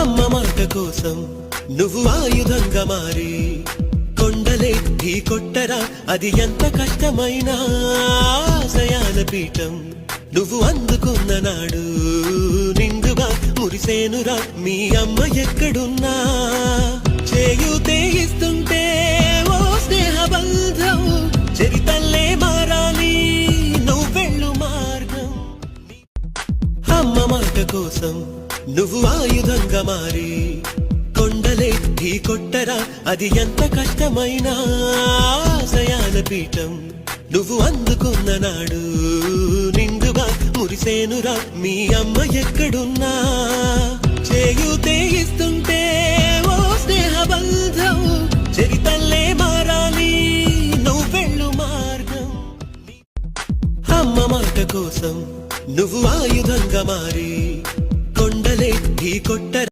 అమ్మ మాట కోసం నువ్వు ఆయుధంగా మారి కొండలే ఢీ కొట్టరా, అది ఎంత కష్టమైనా ఆశయాల పీఠం నువ్వు అందుకున్న నాడు నిండుగా మురిసేనురా మీ అమ్మ ఎక్కడున్నా. చేయూతే ఇస్తుంటే ఓ స్నేహ బంధం చరితల్లే మారాలి నువ్వెళ్ళు మార్గం. అమ్మ మాట కోసం నువ్వు ఆయుధంగా మారి కొండలే ఢీ కొట్టరా, అది ఎంత కష్టమైనా ఆశయాల పీఠం నువ్వు అందుకున్న నాడు నిండుగా మురిసేనురా మీ అమ్మ ఎక్కడున్నా. చేయూతే ఇస్తుంటే ఓ స్నేహ బంధం చరితల్లే మారాలి నువ్వెళ్ళు మార్గం. అమ్మ మాట కోసం నువ్వు ఆయుధంగా మారి కొండలే ఢీ కొట్టరా.